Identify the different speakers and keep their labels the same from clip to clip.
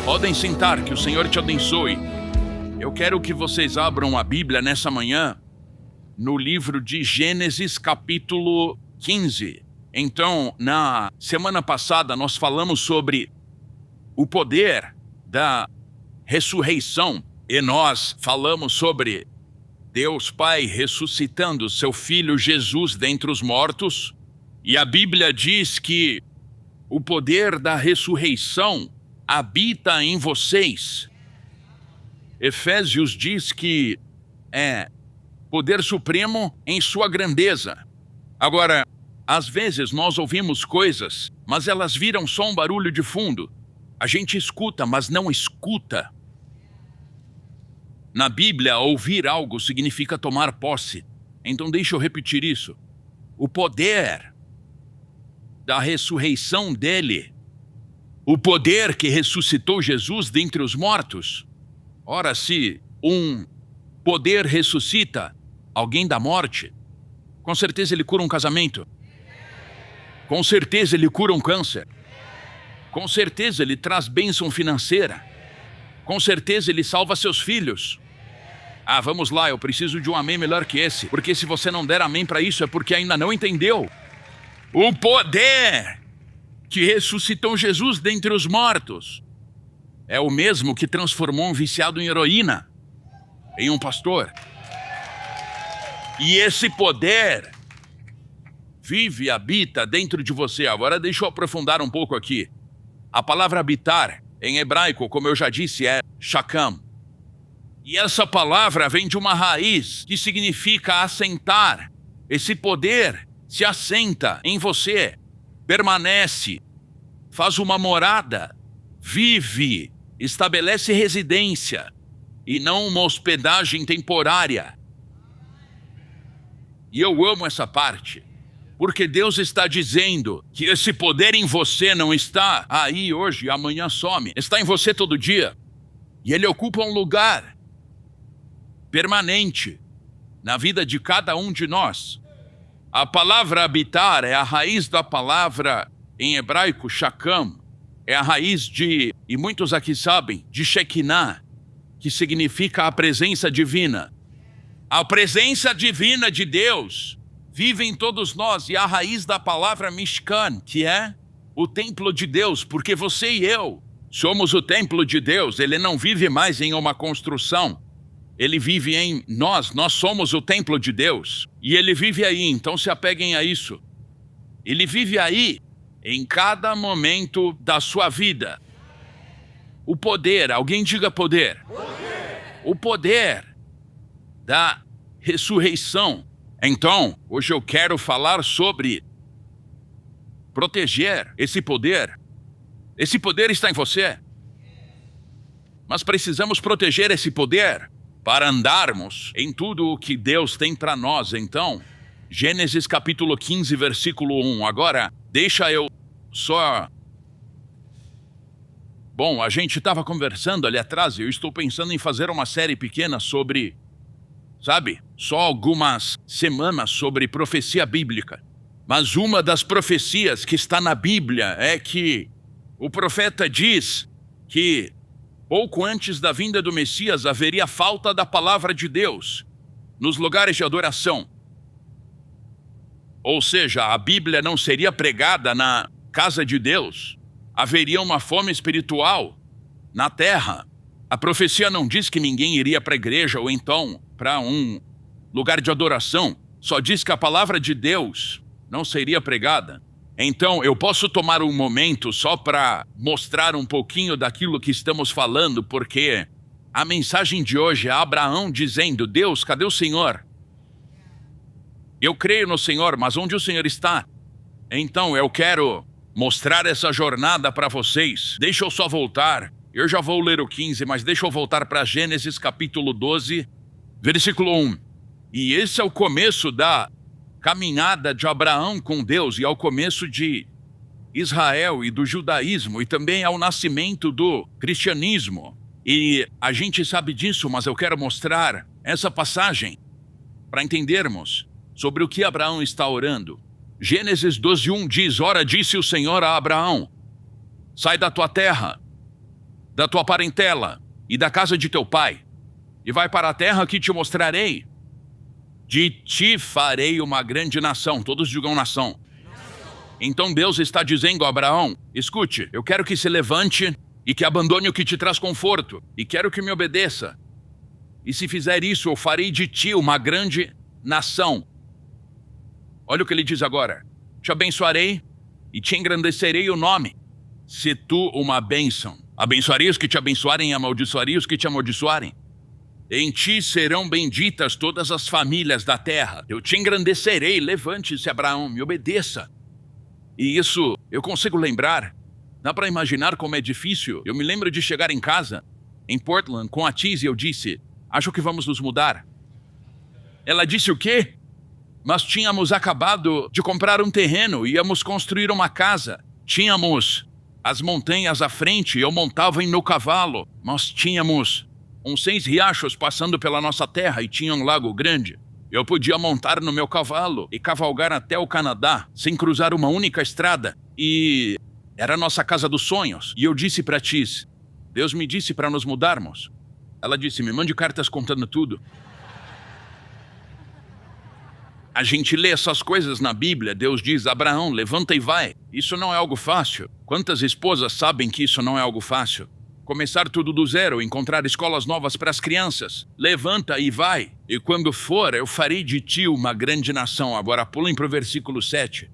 Speaker 1: Podem sentar, que o Senhor te abençoe. Eu quero que vocês abram a Bíblia nessa manhã no livro de Gênesis, capítulo 15. Então, na semana passada, nós falamos sobre o poder da ressurreição e nós falamos sobre Deus Pai ressuscitando seu Filho Jesus dentre os mortos. E a Bíblia diz que o poder da ressurreição habita em vocês. Efésios diz que é poder supremo em sua grandeza. Agora, às vezes nós ouvimos coisas, mas elas viram só um barulho de fundo. A gente escuta, mas não escuta. Na Bíblia, ouvir algo significa tomar posse. Então deixa eu repetir isso. O poder da ressurreição dele, o poder que ressuscitou Jesus dentre os mortos. Ora, se um poder ressuscita alguém da morte, com certeza ele cura um casamento. Com certeza ele cura um câncer. Com certeza ele traz bênção financeira. Com certeza ele salva seus filhos. Ah, vamos lá, eu preciso de um amém melhor que esse. Porque se você não der amém para isso é porque ainda não entendeu. O poder que ressuscitou Jesus dentre os mortos é o mesmo que transformou um viciado em heroína em um pastor. E esse poder vive e habita dentro de você. Agora deixa eu aprofundar um pouco aqui. A palavra habitar, em hebraico, como eu já disse, é shakam. E essa palavra vem de uma raiz que significa assentar. Esse poder se assenta em você, permanece, faz uma morada, vive, estabelece residência e não uma hospedagem temporária. E eu amo essa parte, porque Deus está dizendo que esse poder em você não está aí hoje e amanhã some. Está em você todo dia. E ele ocupa um lugar permanente na vida de cada um de nós. A palavra habitar é a raiz da palavra em hebraico, shakam. É a raiz de, e muitos aqui sabem, de Shekinah, que significa a presença divina. A presença divina de Deus vive em todos nós, e a raiz da palavra Mishkan, que é o templo de Deus, porque você e eu somos o templo de Deus. Ele não vive mais em uma construção, ele vive em nós somos o templo de Deus, e ele vive aí, então se apeguem a isso. Ele vive aí, em cada momento da sua vida. O poder, alguém diga poder. O poder da ressurreição. Então, hoje eu quero falar sobre proteger esse poder. Esse poder está em você. Mas precisamos proteger esse poder para andarmos em tudo o que Deus tem para nós. Então, Gênesis capítulo 15, versículo 1. Agora, deixa eu só... Bom, a gente estava conversando ali atrás e eu estou pensando em fazer uma série pequena sobre... Sabe, só algumas semanas sobre profecia bíblica. Mas uma das profecias que está na Bíblia é que o profeta diz que pouco antes da vinda do Messias haveria falta da palavra de Deus nos lugares de adoração. Ou seja, a Bíblia não seria pregada na casa de Deus. Haveria uma fome espiritual na terra. A profecia não diz que ninguém iria para a igreja ou então para um lugar de adoração. Só diz que a palavra de Deus não seria pregada. Então, eu posso tomar um momento só para mostrar um pouquinho daquilo que estamos falando, porque a mensagem de hoje é Abraão dizendo: Deus, cadê o Senhor? Eu creio no Senhor, mas onde o Senhor está? Então, eu quero mostrar essa jornada para vocês. Deixa eu só voltar. Eu já vou ler o 15, mas deixa eu voltar para Gênesis capítulo 12, versículo 1. E esse é o começo da caminhada de Abraão com Deus e ao começo de Israel e do judaísmo e também ao nascimento do cristianismo. E a gente sabe disso, mas eu quero mostrar essa passagem para entendermos sobre o que Abraão está orando. Gênesis 12:1 diz: Ora, disse o Senhor a Abraão: sai da tua terra, da tua parentela e da casa de teu pai, e vai para a terra que te mostrarei. De ti farei uma grande nação. Todos digam nação. Então Deus está dizendo a Abraão, escute, eu quero que se levante e que abandone o que te traz conforto, e quero que me obedeça. E se fizer isso, eu farei de ti uma grande nação. Olha o que ele diz agora. Te abençoarei e te engrandecerei o nome. Se tu uma bênção, abençoarei os que te abençoarem e amaldiçoarei os que te amaldiçoarem. Em ti serão benditas todas as famílias da terra. Eu te engrandecerei. Levante-se, Abraão, me obedeça. E isso eu consigo lembrar. Dá para imaginar como é difícil. Eu me lembro de chegar em casa, em Portland, com a Tiz, e eu disse, acho que vamos nos mudar. Ela disse o quê? Mas tínhamos acabado de comprar um terreno, íamos construir uma casa. Tínhamos as montanhas à frente, eu montava em meu cavalo. Nós tínhamos uns 6 riachos passando pela nossa terra e tinha um lago grande. Eu podia montar no meu cavalo e cavalgar até o Canadá, sem cruzar uma única estrada. E era a nossa casa dos sonhos. E eu disse para Tiz, Deus me disse para nos mudarmos. Ela disse, me mande cartas contando tudo. A gente lê essas coisas na Bíblia, Deus diz, Abraão, levanta e vai. Isso não é algo fácil. Quantas esposas sabem que isso não é algo fácil? Começar tudo do zero, encontrar escolas novas para as crianças. Levanta e vai. E quando for, eu farei de ti uma grande nação. Agora pulem para o versículo 7.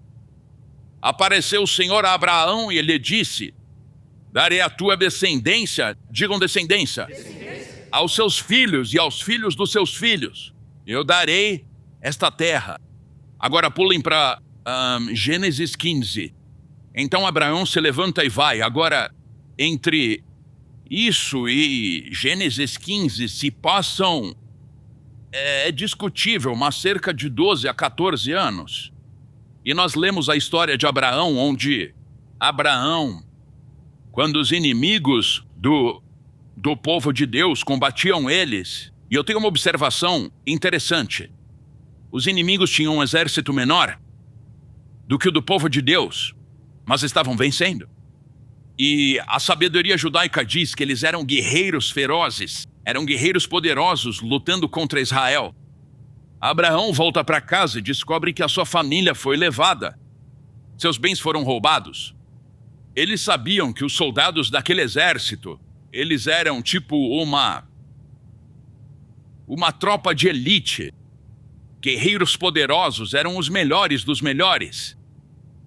Speaker 1: Apareceu o Senhor a Abraão e ele disse, darei a tua descendência, digam descendência, aos seus filhos e aos filhos dos seus filhos. Eu darei esta terra. Agora pulem para Gênesis 15. Então Abraão se levanta e vai. Agora, entre isso e Gênesis 15 se passam, é discutível, mas cerca de 12 a 14 anos. E nós lemos a história de Abraão, onde Abraão, quando os inimigos do povo de Deus combatiam eles, e eu tenho uma observação interessante. Os inimigos tinham um exército menor do que o do povo de Deus, mas estavam vencendo. E a sabedoria judaica diz que eles eram guerreiros ferozes, eram guerreiros poderosos lutando contra Israel. Abraão volta para casa e descobre que a sua família foi levada. Seus bens foram roubados. Eles sabiam que os soldados daquele exército, eles eram tipo uma tropa de elite. Guerreiros poderosos, eram os melhores dos melhores.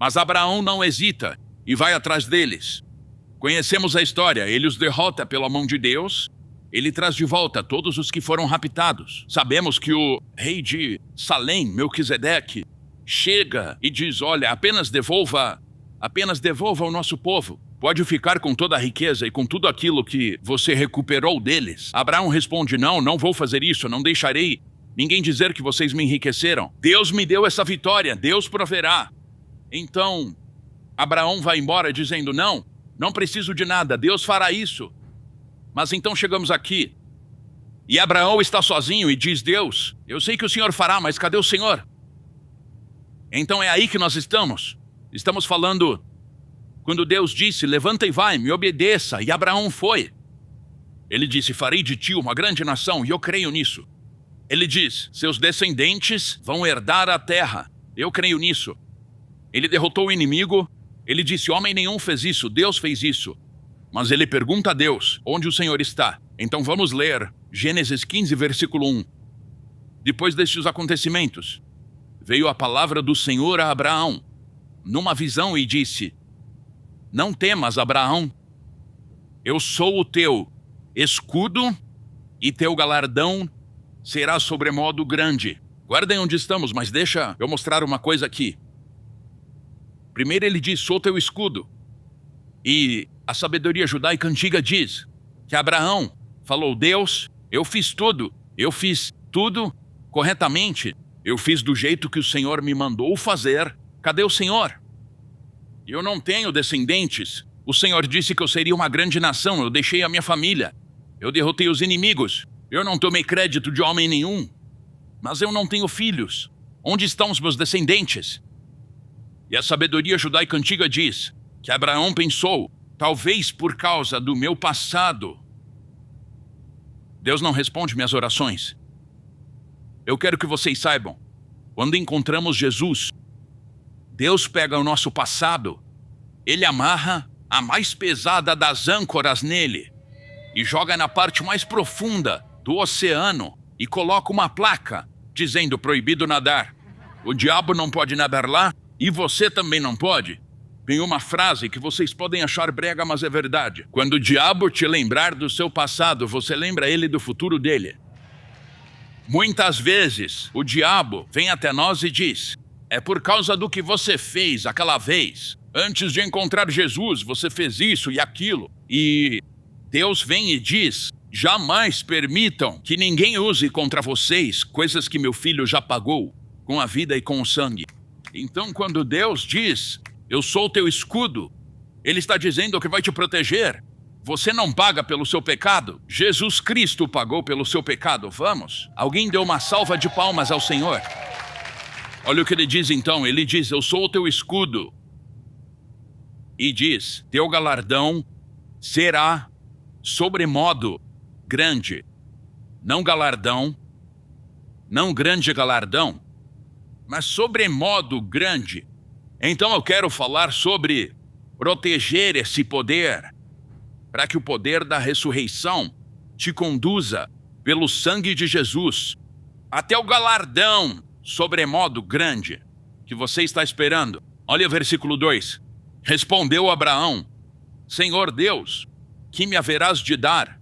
Speaker 1: Mas Abraão não hesita e vai atrás deles. Conhecemos a história, ele os derrota pela mão de Deus, ele traz de volta todos os que foram raptados. Sabemos que o rei de Salém, Melquisedeque, chega e diz, olha, apenas devolva o nosso povo. Pode ficar com toda a riqueza e com tudo aquilo que você recuperou deles. Abraão responde, não vou fazer isso, não deixarei ninguém dizer que vocês me enriqueceram. Deus me deu essa vitória, Deus proverá. Então, Abraão vai embora dizendo, não preciso de nada, Deus fará isso. Mas então chegamos aqui, e Abraão está sozinho e diz, Deus, eu sei que o Senhor fará, mas cadê o Senhor? Então é aí que nós estamos. Estamos falando, quando Deus disse, levanta e vai, me obedeça, e Abraão foi. Ele disse, farei de ti uma grande nação, e eu creio nisso. Ele diz, seus descendentes vão herdar a terra, eu creio nisso. Ele derrotou o inimigo, ele disse, homem nenhum fez isso, Deus fez isso. Mas ele pergunta a Deus, onde o Senhor está? Então vamos ler Gênesis 15, versículo 1. Depois destes acontecimentos, veio a palavra do Senhor a Abraão, numa visão, e disse, não temas, Abraão, eu sou o teu escudo e teu galardão será sobremodo grande. Guardem onde estamos, mas deixa eu mostrar uma coisa aqui. Primeiro ele diz, sou teu escudo. E a sabedoria judaica antiga diz que Abraão falou, Deus, eu fiz tudo corretamente. Eu fiz do jeito que o Senhor me mandou fazer. Cadê o Senhor? Eu não tenho descendentes. O Senhor disse que eu seria uma grande nação. Eu deixei a minha família. Eu derrotei os inimigos. Eu não tomei crédito de homem nenhum. Mas eu não tenho filhos. Onde estão os meus descendentes? E a sabedoria judaica antiga diz que Abraão pensou, talvez por causa do meu passado, Deus não responde minhas orações. Eu quero que vocês saibam, quando encontramos Jesus, Deus pega o nosso passado, Ele amarra a mais pesada das âncoras nele e joga na parte mais profunda do oceano e coloca uma placa dizendo proibido nadar. O diabo não pode nadar lá e você também não pode. Tem uma frase que vocês podem achar brega, mas é verdade. Quando o diabo te lembrar do seu passado, você lembra ele do futuro dele. Muitas vezes, o diabo vem até nós e diz: é por causa do que você fez aquela vez. Antes de encontrar Jesus, você fez isso e aquilo. E Deus vem e diz: jamais permitam que ninguém use contra vocês coisas que meu filho já pagou com a vida e com o sangue. Então, quando Deus diz: eu sou o teu escudo, Ele está dizendo que vai te proteger. Você não paga pelo seu pecado. Jesus Cristo pagou pelo seu pecado. Vamos? Alguém deu uma salva de palmas ao Senhor. Olha o que Ele diz então. Ele diz: eu sou o teu escudo. E diz: teu galardão será sobremodo grande. Não galardão, não grande galardão, mas sobremodo grande. Então eu quero falar sobre proteger esse poder, para que o poder da ressurreição te conduza pelo sangue de Jesus até o galardão sobremodo grande que você está esperando. Olha o versículo 2. Respondeu Abraão: Senhor Deus, que me haverás de dar,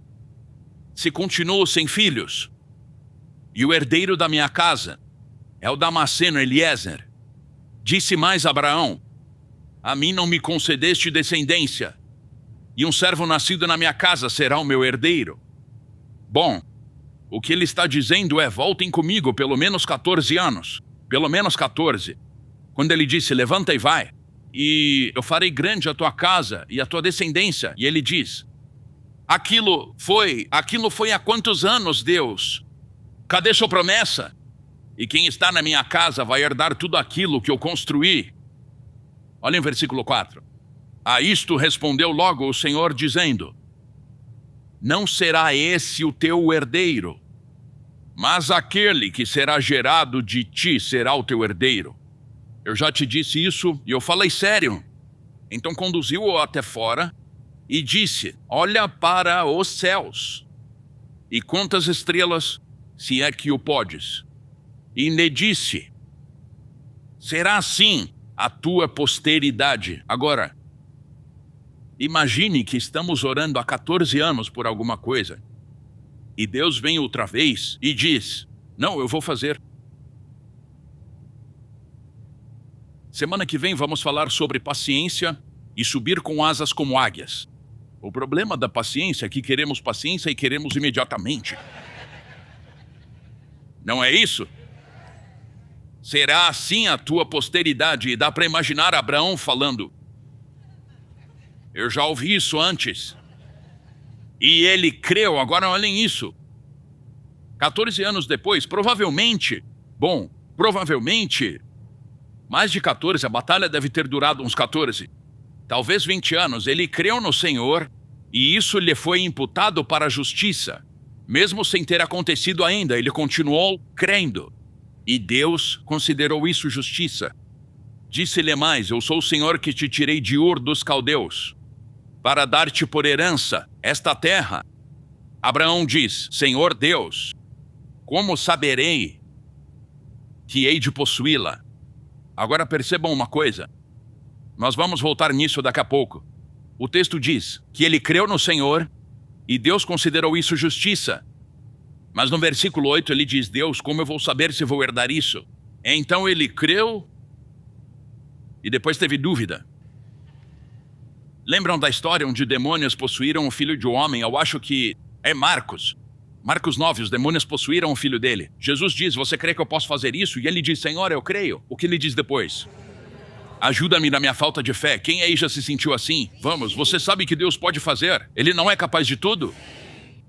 Speaker 1: se continuo sem filhos? E o herdeiro da minha casa é o Damasceno Eliezer. Disse mais Abraão: a mim não me concedeste descendência, e um servo nascido na minha casa será o meu herdeiro. Bom, o que ele está dizendo é: voltem comigo pelo menos 14 anos. Pelo menos 14. Quando ele disse: levanta e vai, e eu farei grande a tua casa e a tua descendência. E ele diz: aquilo foi há quantos anos, Deus? Cadê sua promessa? E quem está na minha casa vai herdar tudo aquilo que eu construí. Olha em versículo 4. A isto respondeu logo o Senhor, dizendo: não será esse o teu herdeiro, mas aquele que será gerado de ti será o teu herdeiro. Eu já te disse isso e eu falei sério. Então conduziu-o até fora e disse: olha para os céus e conta as estrelas, se é que o podes. E lhe disse: será assim a tua posteridade. Agora, imagine que estamos orando há 14 anos por alguma coisa, e Deus vem outra vez e diz: não, eu vou fazer. Semana que vem vamos falar sobre paciência e subir com asas como águias. O problema da paciência é que queremos paciência e queremos imediatamente. Não é isso? Será assim a tua posteridade. E dá para imaginar Abraão falando: eu já ouvi isso antes. E ele creu. Agora olhem isso. 14 anos depois, provavelmente, mais de 14, a batalha deve ter durado uns 14, talvez 20 anos, ele creu no Senhor e isso lhe foi imputado para a justiça. Mesmo sem ter acontecido ainda, ele continuou crendo. E Deus considerou isso justiça. Disse-lhe mais: eu sou o Senhor que te tirei de Ur dos Caldeus, para dar-te por herança esta terra. Abraão diz: Senhor Deus, como saberei que hei de possuí-la? Agora percebam uma coisa. Nós vamos voltar nisso daqui a pouco. O texto diz que ele creu no Senhor e Deus considerou isso justiça. Mas no versículo 8 ele diz: Deus, como eu vou saber se vou herdar isso? Então ele creu e depois teve dúvida. Lembram da história onde demônios possuíram o filho de um homem? Eu acho que é Marcos 9, os demônios possuíram o filho dele. Jesus diz: você crê que eu posso fazer isso? E ele diz: Senhor, eu creio. O que ele diz depois? Ajuda-me na minha falta de fé. Quem aí já se sentiu assim? Vamos, você sabe que Deus pode fazer. Ele não é capaz de tudo?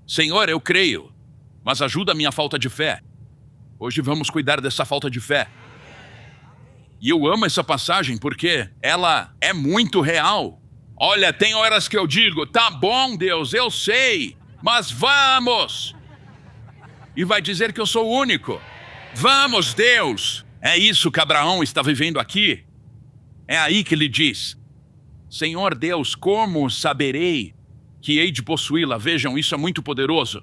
Speaker 1: Senhor, eu creio, mas ajuda a minha falta de fé. Hoje vamos cuidar dessa falta de fé. E eu amo essa passagem porque ela é muito real. Olha, tem horas que eu digo, tá bom, Deus, eu sei, mas vamos! E vai dizer que eu sou o único. Vamos, Deus! É isso que Abraão está vivendo aqui. É aí que ele diz, Senhor Deus, como saberei que hei de possuí-la? Vejam, isso é muito poderoso.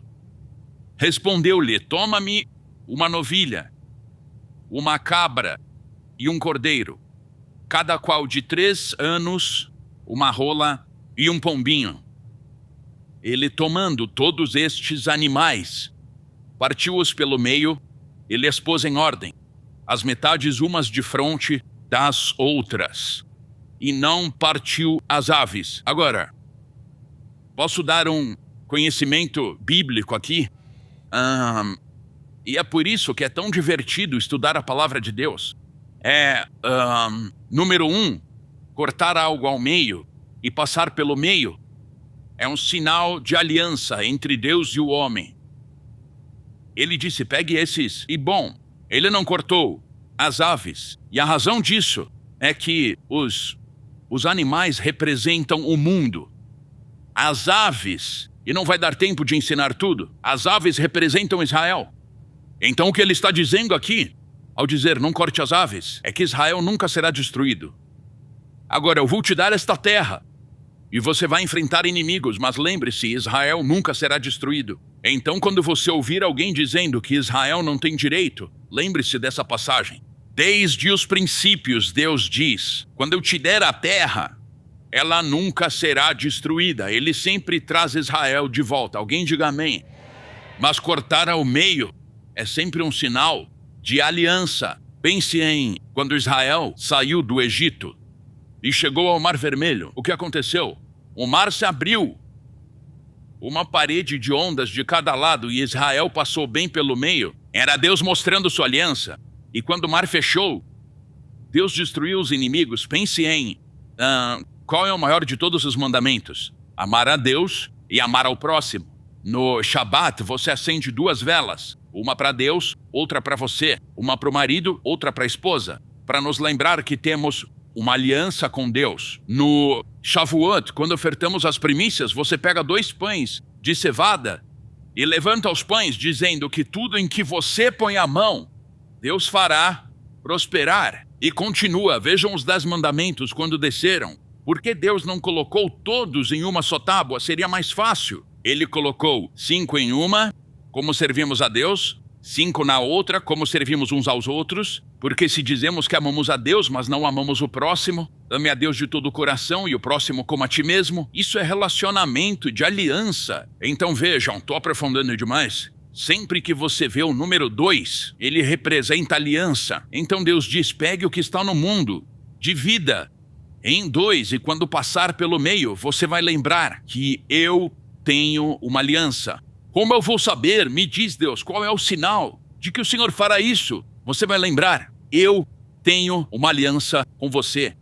Speaker 1: Respondeu-lhe, toma-me uma novilha, uma cabra e um cordeiro, cada qual de 3 anos, uma rola e um pombinho. Ele, tomando todos estes animais, partiu-os pelo meio e lhes pôs em ordem, as metades umas de fronte das outras, e não partiu as aves. Agora, posso dar um conhecimento bíblico aqui? E é por isso que é tão divertido estudar a palavra de Deus. Número 1, cortar algo ao meio e passar pelo meio é um sinal de aliança entre Deus e o homem. Ele disse, pegue esses. E bom, ele não cortou as aves. E a razão disso é que os animais representam o mundo. As aves, e não vai dar tempo de ensinar tudo, as aves representam Israel. Então o que ele está dizendo aqui, ao dizer não corte as aves, é que Israel nunca será destruído. Agora eu vou te dar esta terra, e você vai enfrentar inimigos, mas lembre-se, Israel nunca será destruído. Então quando você ouvir alguém dizendo que Israel não tem direito, lembre-se dessa passagem. Desde os princípios, Deus diz, quando eu te der a terra, ela nunca será destruída. Ele sempre traz Israel de volta. Alguém diga amém. Mas cortar ao meio é sempre um sinal de aliança. Pense em quando Israel saiu do Egito e chegou ao Mar Vermelho. O que aconteceu? O mar se abriu. Uma parede de ondas de cada lado e Israel passou bem pelo meio. Era Deus mostrando sua aliança. E quando o mar fechou, Deus destruiu os inimigos. Pense em qual é o maior de todos os mandamentos? Amar a Deus e amar ao próximo. No Shabat, você acende 2 velas. Uma para Deus, outra para você. Uma para o marido, outra para a esposa. Para nos lembrar que temos uma aliança com Deus. No Shavuot, quando ofertamos as primícias, você pega 2 pães de cevada e levanta os pães, dizendo que tudo em que você põe a mão, Deus fará prosperar. E continua, vejam os 10 mandamentos quando desceram. Por que Deus não colocou todos em uma só tábua? Seria mais fácil. Ele colocou 5 em uma, como servimos a Deus, 5 na outra, como servimos uns aos outros. Porque se dizemos que amamos a Deus, mas não amamos o próximo, ame a Deus de todo o coração e o próximo como a ti mesmo, isso é relacionamento de aliança. Então vejam, estou aprofundando demais. Sempre que você vê o número 2, ele representa aliança. Então Deus diz, pegue o que está no mundo, divida em 2, e quando passar pelo meio, você vai lembrar que eu tenho uma aliança. Como eu vou saber? Me diz Deus, qual é o sinal de que o Senhor fará isso? Você vai lembrar, eu tenho uma aliança com você.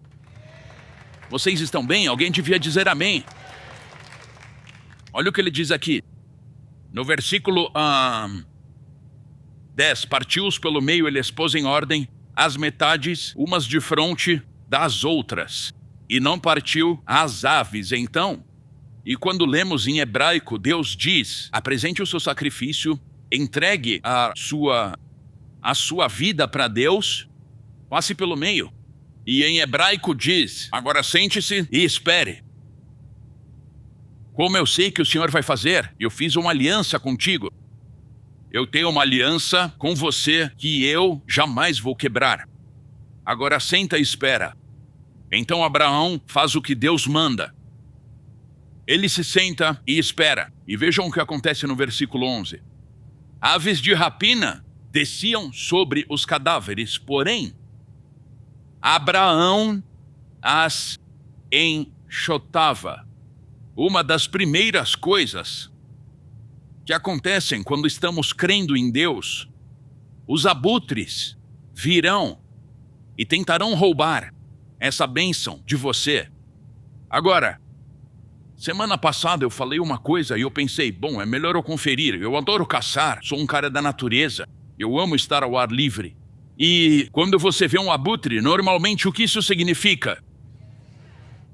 Speaker 1: Vocês estão bem? Alguém devia dizer amém. Olha o que ele diz aqui. No versículo 10, partiu-os pelo meio, ele expôs em ordem as metades, umas de fronte das outras, e não partiu as aves. Então, e quando lemos em hebraico, Deus diz, apresente o seu sacrifício, entregue a sua vida para Deus, passe pelo meio. E em hebraico diz, agora sente-se e espere. Como eu sei que o Senhor vai fazer? Eu fiz uma aliança contigo. Eu tenho uma aliança com você que eu jamais vou quebrar. Agora senta e espera. Então Abraão faz o que Deus manda. Ele se senta e espera. E vejam o que acontece no versículo 11. Aves de rapina desciam sobre os cadáveres, porém, Abraão as enxotava. Uma das primeiras coisas que acontecem quando estamos crendo em Deus, os abutres virão e tentarão roubar essa bênção de você. Agora, semana passada eu falei uma coisa e eu pensei, bom, é melhor eu conferir. Eu adoro caçar, sou um cara da natureza. Eu amo estar ao ar livre. E quando você vê um abutre, normalmente o que isso significa?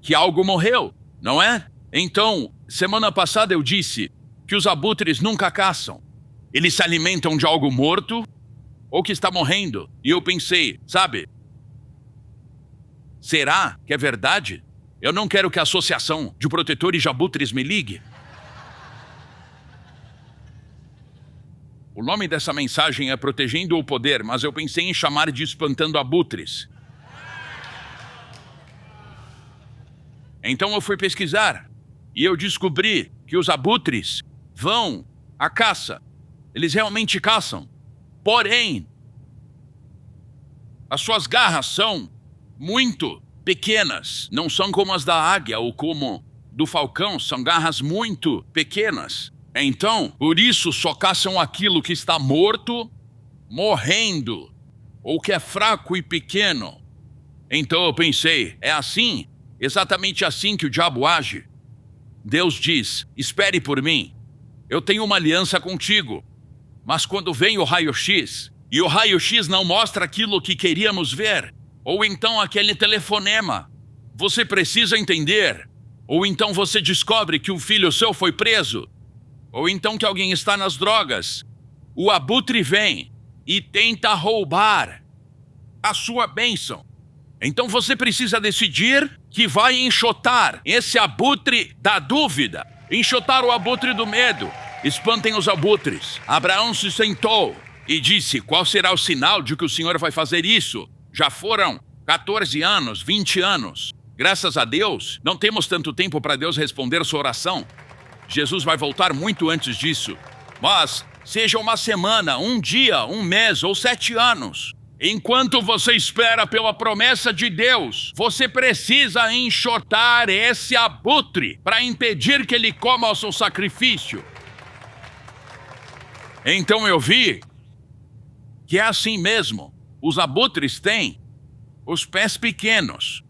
Speaker 1: Que algo morreu. não é? Então, semana passada eu disse que os abutres nunca caçam. Eles se alimentam de algo morto ou que está morrendo. E eu pensei, sabe? Será que é verdade? Eu não quero que a Associação de Protetores de Abutres me ligue. O nome dessa mensagem é Protegendo o Poder, mas eu pensei em chamar de Espantando Abutres. Então eu fui pesquisar e eu descobri que os abutres vão à caça. Eles realmente caçam. Porém, as suas garras são muito pequenas. Não são como as da águia ou como do falcão. São garras muito pequenas. Então, por isso só caçam aquilo que está morto, morrendo, ou que é fraco e pequeno. Então eu pensei, é assim, exatamente assim que o diabo age. Deus diz, espere por mim, eu tenho uma aliança contigo. Mas quando vem o raio-x, e o raio-x não mostra aquilo que queríamos ver, ou então aquele telefonema, você precisa entender, ou então você descobre que um filho seu foi preso, ou então que alguém está nas drogas, o abutre vem e tenta roubar a sua bênção. Então você precisa decidir que vai enxotar esse abutre da dúvida, enxotar o abutre do medo. Espantem os abutres. Abraão se sentou e disse, qual será o sinal de que o Senhor vai fazer isso? Já foram 14 anos, 20 anos. Graças a Deus, não temos tanto tempo para Deus responder sua oração. Jesus vai voltar muito antes disso. Mas seja uma semana, um dia, um mês ou 7 anos. Enquanto você espera pela promessa de Deus, você precisa enxotar esse abutre para impedir que ele coma o seu sacrifício. Então eu vi que é assim mesmo. Os abutres têm os pés pequenos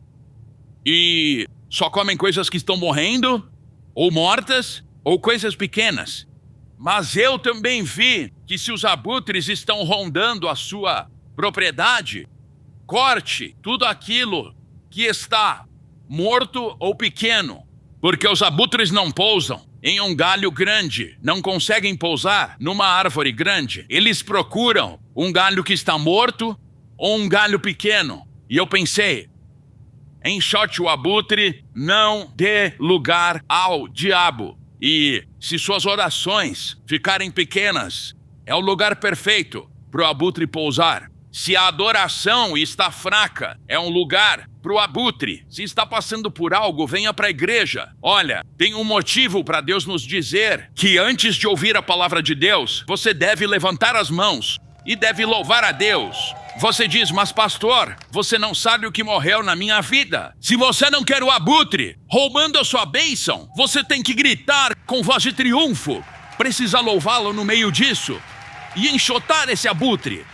Speaker 1: e só comem coisas que estão morrendo ou mortas, ou coisas pequenas. Mas eu também vi que se os abutres estão rondando a sua propriedade, corte tudo aquilo que está morto ou pequeno, porque os abutres não pousam em um galho grande, não conseguem pousar numa árvore grande. Eles procuram um galho que está morto ou um galho pequeno. E eu pensei, enxote o abutre, não dê lugar ao diabo. E se suas orações ficarem pequenas, é o lugar perfeito para o abutre pousar. Se a adoração está fraca, é um lugar para o abutre. Se está passando por algo, venha para a igreja. Olha, tem um motivo para Deus nos dizer que antes de ouvir a palavra de Deus, você deve levantar as mãos e deve louvar a Deus. Você diz, mas pastor, você não sabe o que morreu na minha vida. Se você não quer o abutre roubando a sua bênção, você tem que gritar com voz de triunfo. Precisa louvá-lo no meio disso e enxotar esse abutre.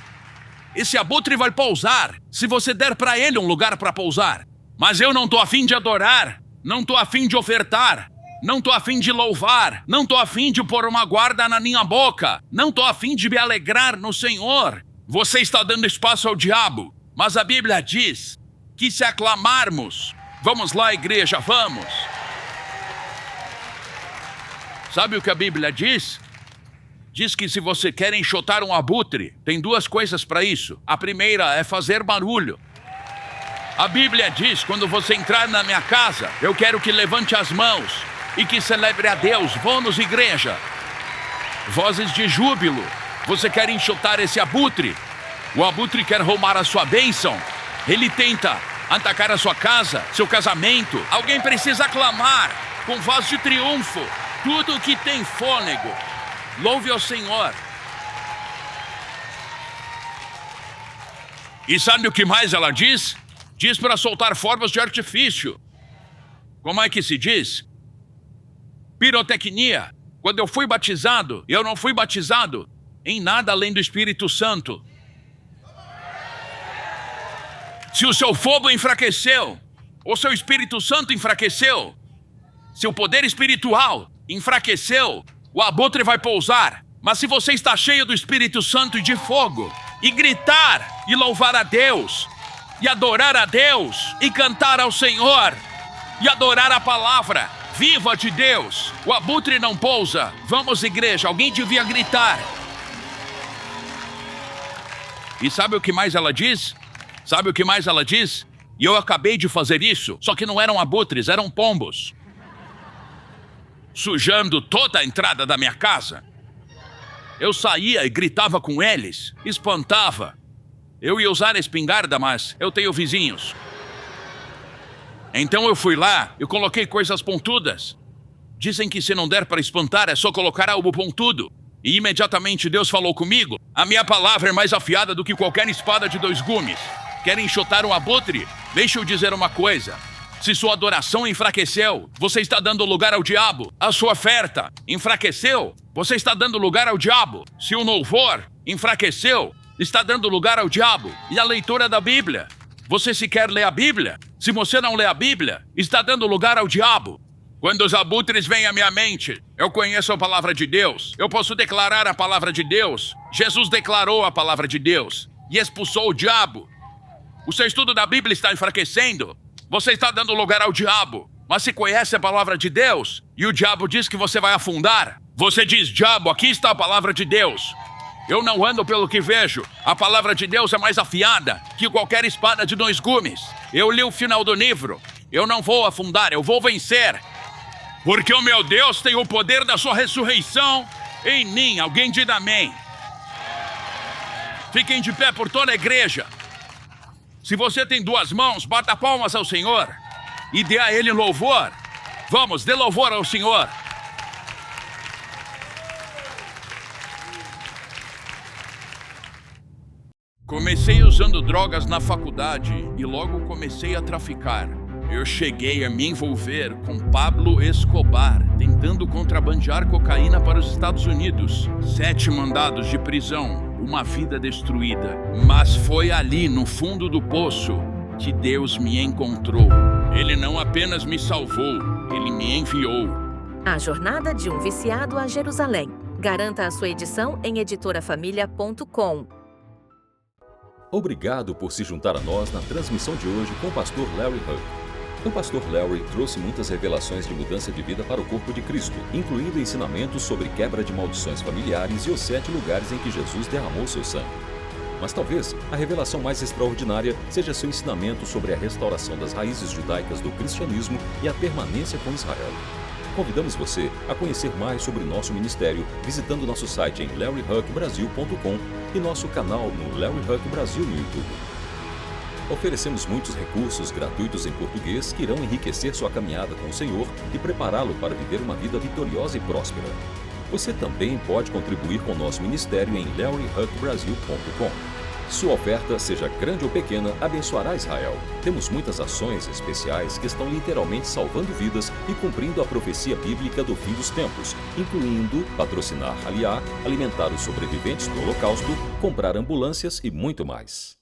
Speaker 1: Esse abutre vai pousar se você der para ele um lugar para pousar. Mas eu não estou a fim de adorar, não estou a fim de ofertar, não estou a fim de louvar, não estou a fim de pôr uma guarda na minha boca, não estou a fim de me alegrar no Senhor. Você está dando espaço ao diabo, mas a Bíblia diz que se aclamarmos, vamos lá, igreja, vamos. Sabe o que a Bíblia diz? Diz que se você quer enxotar um abutre, tem 2 coisas para isso. A primeira é fazer barulho. A Bíblia diz, quando você entrar na minha casa, eu quero que levante as mãos e que celebre a Deus. Vamos, igreja. Vozes de júbilo. Você quer enxotar esse abutre? O abutre quer roubar a sua bênção. Ele tenta atacar a sua casa, seu casamento. Alguém precisa clamar com voz de triunfo. Tudo que tem fôlego, louve ao Senhor. E sabe o que mais ela diz? Diz para soltar fogos de artifício. Como é que se diz? Pirotecnia. Quando eu fui batizado, eu não fui batizado em nada além do Espírito Santo. Se o seu fogo enfraqueceu, o seu Espírito Santo enfraqueceu, se o poder espiritual enfraqueceu, o abutre vai pousar. Mas se você está cheio do Espírito Santo e de fogo, e gritar, e louvar a Deus, e adorar a Deus, e cantar ao Senhor, e adorar a palavra viva de Deus. O abutre não pousa. Vamos, igreja, alguém devia gritar. E sabe o que mais ela diz? Sabe o que mais ela diz? E eu acabei de fazer isso, só que não eram abutres, eram pombos. Sujando toda a entrada da minha casa. Eu saía e gritava com eles, espantava. Eu ia usar a espingarda, mas eu tenho vizinhos. Então eu fui lá e coloquei coisas pontudas. Dizem que se não der para espantar, é só colocar algo pontudo. E imediatamente Deus falou comigo. A minha palavra é mais afiada do que qualquer espada de 2 gumes. Querem enxotar um abutre? Deixa eu dizer uma coisa. Se sua adoração enfraqueceu, você está dando lugar ao diabo. A sua oferta enfraqueceu, você está dando lugar ao diabo. Se o louvor enfraqueceu, está dando lugar ao diabo. E a leitura da Bíblia? Você sequer lê a Bíblia? Se você não lê a Bíblia, está dando lugar ao diabo. Quando os abutres vêm à minha mente, eu conheço a palavra de Deus. Eu posso declarar a palavra de Deus. Jesus declarou a palavra de Deus e expulsou o diabo. O seu estudo da Bíblia está enfraquecendo. Você está dando lugar ao diabo. Mas se conhece a palavra de Deus e o diabo diz que você vai afundar, você diz: diabo, aqui está a palavra de Deus. Eu não ando pelo que vejo. A palavra de Deus é mais afiada que qualquer espada de 2 gumes. Eu li o final do livro. Eu não vou afundar, eu vou vencer. Porque o meu Deus tem o poder da sua ressurreição em mim. Alguém diga amém. Fiquem de pé por toda a igreja. Se você tem 2 mãos, bata palmas ao Senhor e dê a Ele louvor. Vamos, dê louvor ao Senhor. Comecei usando drogas na faculdade e logo comecei a traficar. Eu cheguei a me envolver com Pablo Escobar, tentando contrabandear cocaína para os Estados Unidos. 7 mandados de prisão, uma vida destruída. Mas foi ali, no fundo do poço, que Deus me encontrou. Ele não apenas me salvou, Ele me enviou.
Speaker 2: A Jornada de um Viciado a Jerusalém. Garanta a sua edição em editorafamilia.com.
Speaker 3: Obrigado por se juntar a nós na transmissão de hoje com o pastor Larry Hug. O pastor Larry trouxe muitas revelações de mudança de vida para o corpo de Cristo, incluindo ensinamentos sobre quebra de maldições familiares e os 7 lugares em que Jesus derramou seu sangue. Mas talvez a revelação mais extraordinária seja seu ensinamento sobre a restauração das raízes judaicas do cristianismo e a permanência com Israel. Convidamos você a conhecer mais sobre nosso ministério visitando nosso site em larryhuckbrasil.com e nosso canal no Larry Huck Brasil no YouTube. Oferecemos muitos recursos gratuitos em português que irão enriquecer sua caminhada com o Senhor e prepará-lo para viver uma vida vitoriosa e próspera. Você também pode contribuir com nosso ministério em larryhuckbrasil.com. Sua oferta, seja grande ou pequena, abençoará Israel. Temos muitas ações especiais que estão literalmente salvando vidas e cumprindo a profecia bíblica do fim dos tempos, incluindo patrocinar Aliá, alimentar os sobreviventes do Holocausto, comprar ambulâncias e muito mais.